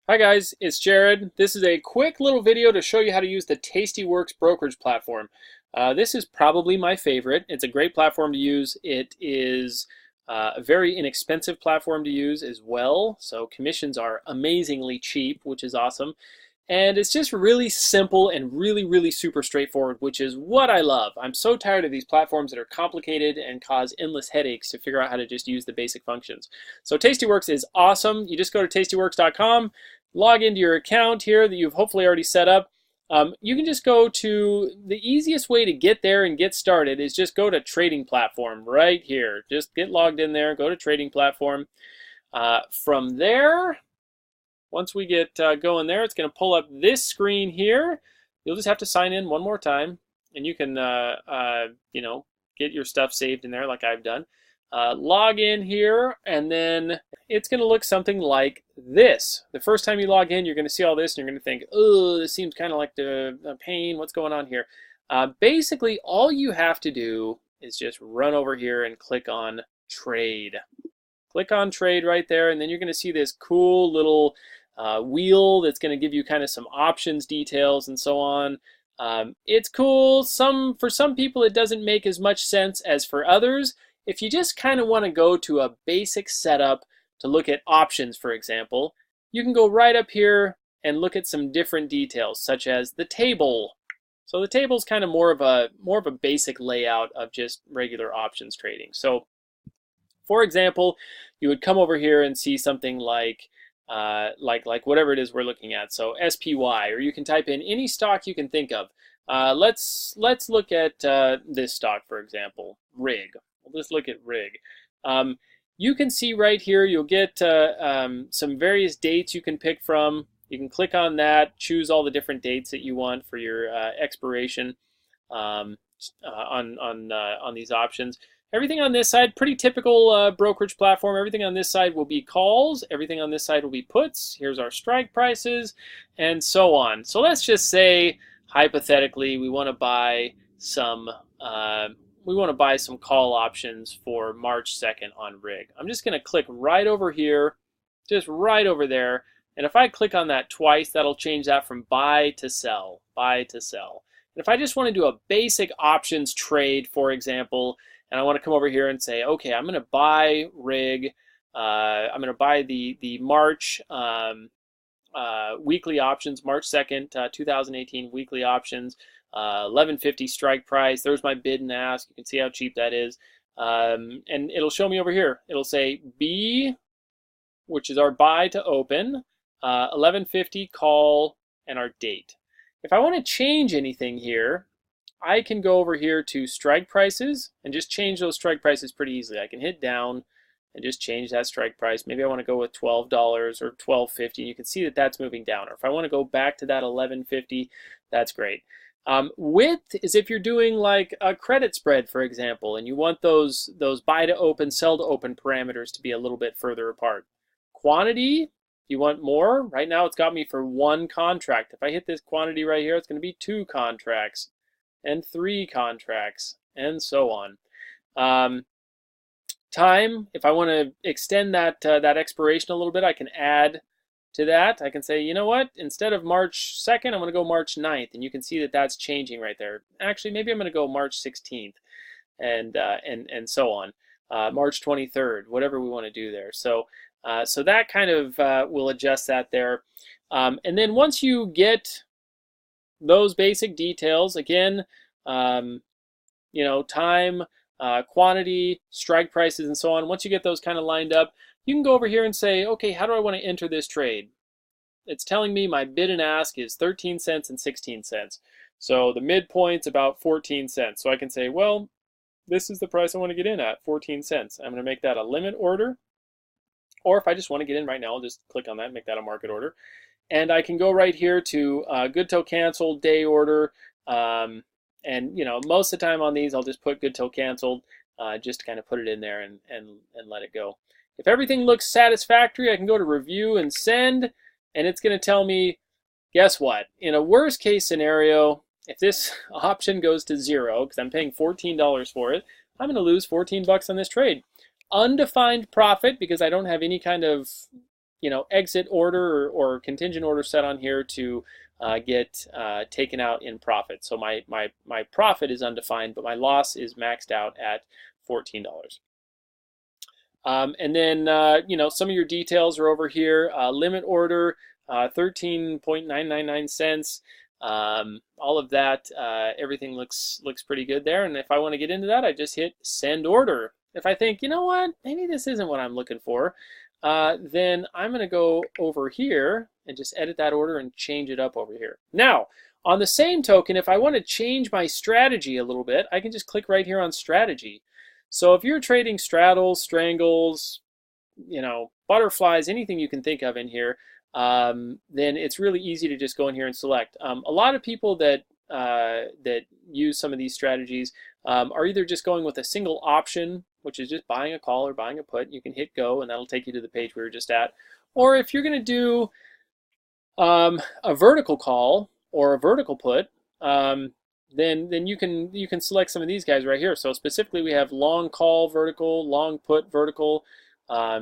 Hi guys, it's Jared. This is a quick little video to show you how to use the tastyworks brokerage platform. This is probably my favorite. It's a great platform to use. It is a very inexpensive platform to use as well. So commissions are amazingly cheap, which is awesome. And it's just really simple and really super straightforward, which is what I love. I'm so tired of these platforms that are complicated and cause endless headaches to figure out how to just use the basic functions. So tastyworks is awesome. You just go to tastyworks.com, log into your account here that you've hopefully already set up. You can just go to the easiest way to get there and get started is just go to trading platform right here. Just get logged in there, go to trading platform. From there, once we get going there, it's going to pull up this screen here. You'll just have to sign in one more time, and you can, get your stuff saved in there like I've done. Log in here, and then it's going to look something like this. The first time you log in, you're going to see all this, and you're going to think, oh, this seems kind of like a pain. What's going on here? Basically, all you have to do is just run over here and click on Trade. Click on Trade right there, and then you're going to see this cool little wheel that's going to give you kind of some options details and so on. It's cool. For some people it doesn't make as much sense as for others. If you just kind of want to go to a basic setup to look at options, for example, you can go right up here and look at some different details, such as the table. So the table is kind of more of a basic layout of just regular options trading. So, for example, you would come over here and see something like whatever it is we're looking at. So SPY, or you can type in any stock you can think of. Let's look at this stock, for example, RIG. We'll just look at RIG. You can see right here, you'll get some various dates you can pick from. You can click on that, choose all the different dates that you want for your expiration on these options. Everything on this side, pretty typical brokerage platform. Everything on this side will be calls. Everything on this side will be puts. Here's our strike prices, and so on. So let's just say, hypothetically, we want to buy some call options for March 2nd on RIG. I'm just going to click right over here, just right over there. And if I click on that twice, that'll change that from buy to sell, buy to sell. And if I just want to do a basic options trade, for example, and I want to come over here and say, okay, I'm going to buy RIG. I'm going to buy the March weekly options, March 2nd, 2018 weekly options. 11.50 strike price. There's my bid and ask. You can see how cheap that is. And it'll show me over here. It'll say B, which is our buy to open, 11.50 call, and our date. If I want to change anything here, I can go over here to strike prices and just change those strike prices pretty easily. I can hit down and just change that strike price. Maybe I want to go with $12 or $12.50. You can see that that's moving down. Or if I want to go back to that $11.50, that's great. Width is if you're doing like a credit spread, for example, and you want those buy to open, sell to open parameters to be a little bit further apart. Quantity, you want more. Right now it's got me for one contract. If I hit this quantity right here, it's going to be 2 contracts and 3 contracts and so on. Time, if I want to extend that expiration a little bit, I can add to that. I can say, you know what, instead of March 2nd, I'm going to go March 9th, and you can see that that's changing right there. Actually, maybe I'm going to go March 16th, and so on. March 23rd, whatever we want to do there. So that kind of will adjust that there. And then once you get those basic details, again, time, quantity, strike prices, and so on, once you get those kind of lined up, you can go over here and say, okay, how do I want to enter this trade? It's telling me my bid and ask is 13 cents and 16 cents. So the midpoint's about 14 cents. So I can say, well, this is the price I want to get in at, 14 cents. I'm going to make that a limit order. Or if I just want to get in right now, I'll just click on that and make that a market order. And I can go right here to good till canceled, day order. And most of the time on these, I'll just put good till canceled, just to kind of put it in there and let it go. If everything looks satisfactory, I can go to review and send, and it's going to tell me, guess what? In a worst case scenario, if this option goes to 0, because I'm paying $14 for it, I'm going to lose 14 bucks on this trade. Undefined profit, because I don't have any kind of exit order or contingent order set on here to get taken out in profit. So my profit is undefined, but my loss is maxed out at $14. And then some of your details are over here. Limit order, 13.999 cents. All of that, everything looks pretty good there. And if I want to get into that, I just hit send order. If I think, you know what, maybe this isn't what I'm looking for, then I'm going to go over here and just edit that order and change it up over here. Now, on the same token, if I want to change my strategy a little bit, I can just click right here on strategy. So if you're trading straddles, strangles, butterflies, anything you can think of in here, then it's really easy to just go in here and select. A lot of people that use some of these strategies are either just going with a single option, which is just buying a call or buying a put. You can hit go, and that'll take you to the page we were just at. Or if you're going to do a vertical call or a vertical put, then you can select some of these guys right here. So specifically, we have long call vertical, long put vertical.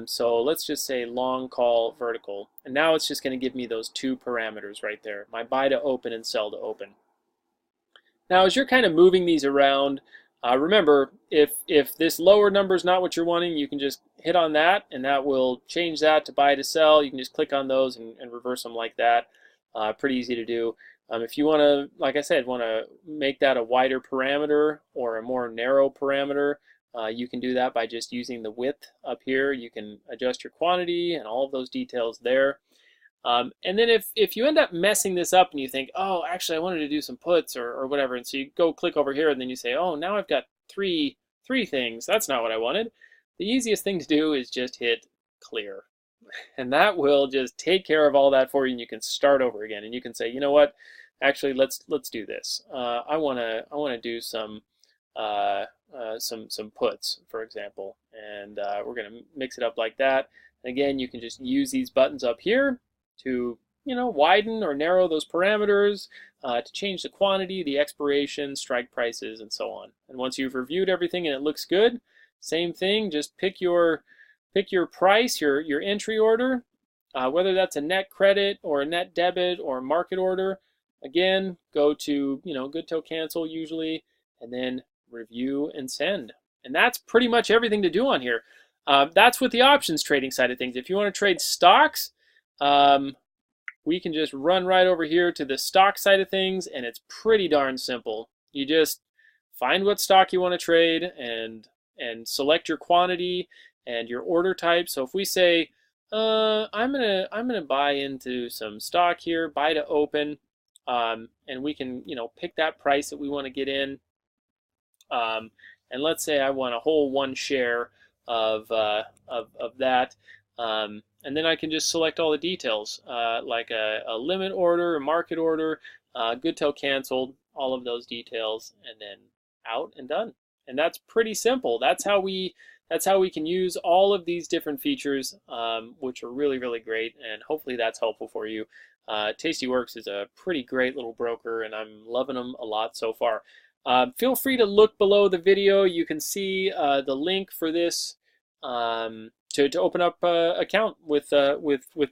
So let's just say long call vertical, and now it's just going to give me those two parameters right there, my buy to open and sell to open. Now as you're kind of moving these around, remember, if this lower number is not what you're wanting, you can just hit on that, and that will change that to buy to sell. You can just click on those and reverse them like that. Pretty easy to do. If you want to, like I said, want to make that a wider parameter or a more narrow parameter, you can do that by just using the width up here. You can adjust your quantity and all of those details there. And then if you end up messing this up and you think, oh, actually I wanted to do some puts or whatever, and so you go click over here and then you say, oh, now I've got three things. That's not what I wanted. The easiest thing to do is just hit clear. And that will just take care of all that for you, and you can start over again. And you can say, you know what, actually let's do this. I wanna do some puts, for example, and we're gonna mix it up like that. And again, you can just use these buttons up here to widen or narrow those parameters, to change the quantity, the expiration, strike prices, and so on. And once you've reviewed everything and it looks good, same thing, just pick your price, your entry order, whether that's a net credit or a net debit or a market order. Again, go to good till cancel usually, and then review and send. And that's pretty much everything to do on here. That's with the options trading side of things. If you want to trade stocks, we can just run right over here to the stock side of things, and it's pretty darn simple. You just find what stock you want to trade and select your quantity and your order type. So if we say I'm gonna buy into some stock here, buy to open, and we can pick that price that we want to get in, and let's say I want a whole one share of that. And then I can just select all the details, like a limit order, a market order, good till canceled, all of those details, and then out and done. And that's pretty simple. That's how we can use all of these different features, which are really, really great. And hopefully that's helpful for you. tastyworks is a pretty great little broker, and I'm loving them a lot so far. Feel free to look below the video. You can see the link for this. To open up an account with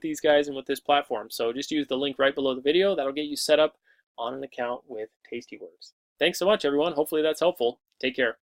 these guys and with this platform. So just use the link right below the video. That'll get you set up on an account with tastyworks. Thanks so much, everyone. Hopefully that's helpful. Take care.